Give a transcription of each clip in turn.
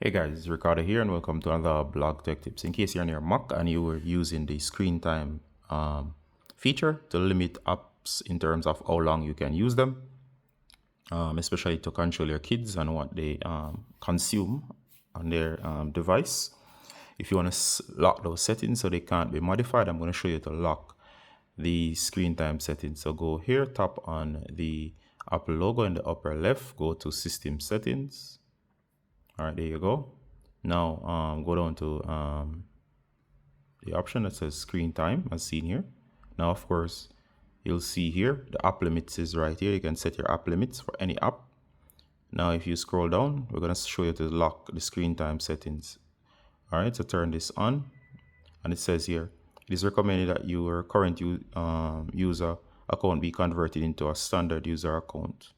Hey guys, it's Ricardo here and welcome to another blog tech tips. In case you're on your Mac and you were using the screen time feature to limit apps in terms of how long you can use them, especially to control your kids and what they consume on their device. If you want to lock those settings so they can't be modified, I'm going to show you to lock the screen time settings. So go here, tap on the Apple logo in the upper left, go to System Settings. All right, there you go. Now go down to the option that says screen time as seen here. Now, of course, you'll see here the app limits is right here. You can set your app limits for any app. Now, if you scroll down, we're going to show you to lock the screen time settings. All right, so turn this on, and it says here, it is recommended that your current user account be converted into a standard user account.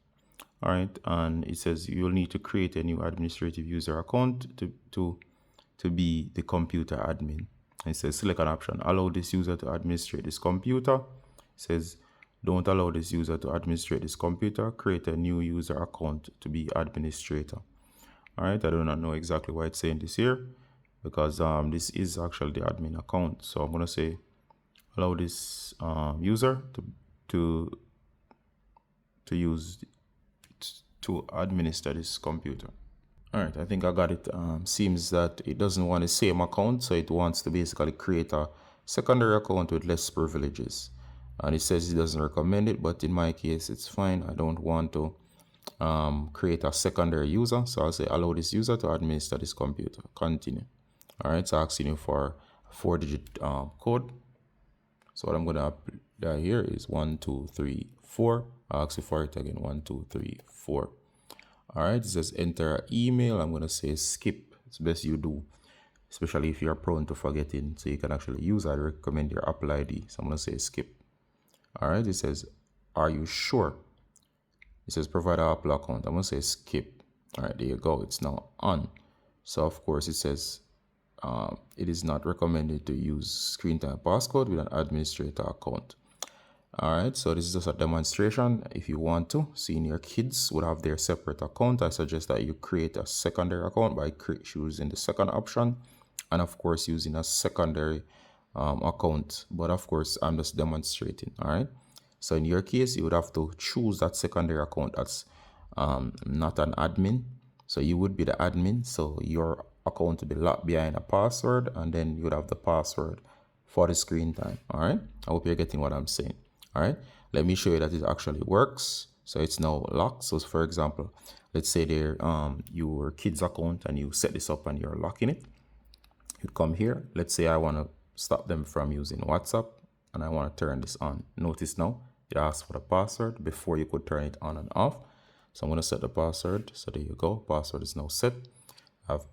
All right, and it says you'll need to create a new administrative user account to be the computer admin. And it says select an option, allow this user to administrate this computer. It says don't allow this user to administrate this computer, create a new user account to be administrator. All right, I do not know exactly why it's saying this here, because this is actually the admin account. So I'm going to say allow this user to administer this computer. All right, I think I got it. Seems that it doesn't want the same account, so it wants to basically create a secondary account with less privileges. And it says it doesn't recommend it, but in my case, it's fine. I don't want to create a secondary user, so I'll say allow this user to administer this computer. Continue. All right, so asking you for a 4-digit code. So what I'm going to apply here is 1, 2, 3, 4. I'll ask you for it again, 1, 2, 3, 4. All right, it says enter an email. I'm going to say skip. It's best you do, especially if you're prone to forgetting, so you can actually use. I recommend your Apple ID. So I'm going to say skip. All right, it says, are you sure? It says provide an Apple account. I'm going to say skip. All right, there you go. It's now on. So of course it says it is not recommended to use screen time passcode with an administrator account. All right, so this is just a demonstration. If you want to, seeing your kids would have their separate account, I suggest that you create a secondary account by choosing the second option, and of course using a secondary account. But of course, I'm just demonstrating. All right, so in your case, you would have to choose that secondary account that's not an admin. So you would be the admin, so your account to be locked behind a password, and then you would have the password for the screen time. All right, I hope you're getting what I'm saying. All right, let me show you that it actually works. So it's now locked. So for example, let's say they're your kids account and you set this up and you're locking it. You'd come here. Let's say I want to stop them from using WhatsApp and I want to turn this on. Notice now it asks for the password before you could turn it on and off. So I'm going to set the password. So there you go. Password is now set. I've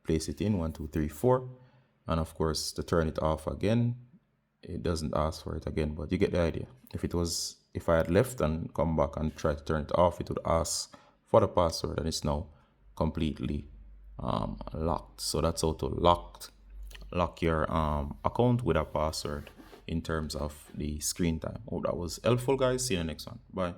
placed it in 1, 2, 3, 4. And of course, to turn it off again, it doesn't ask for it again, but you get the idea. If I had left and come back and try to turn it off, it would ask for the password, and it's now completely locked. So that's how to lock your account with a password in terms of the screen time. Hope that was helpful, guys. See you in the next one. Bye.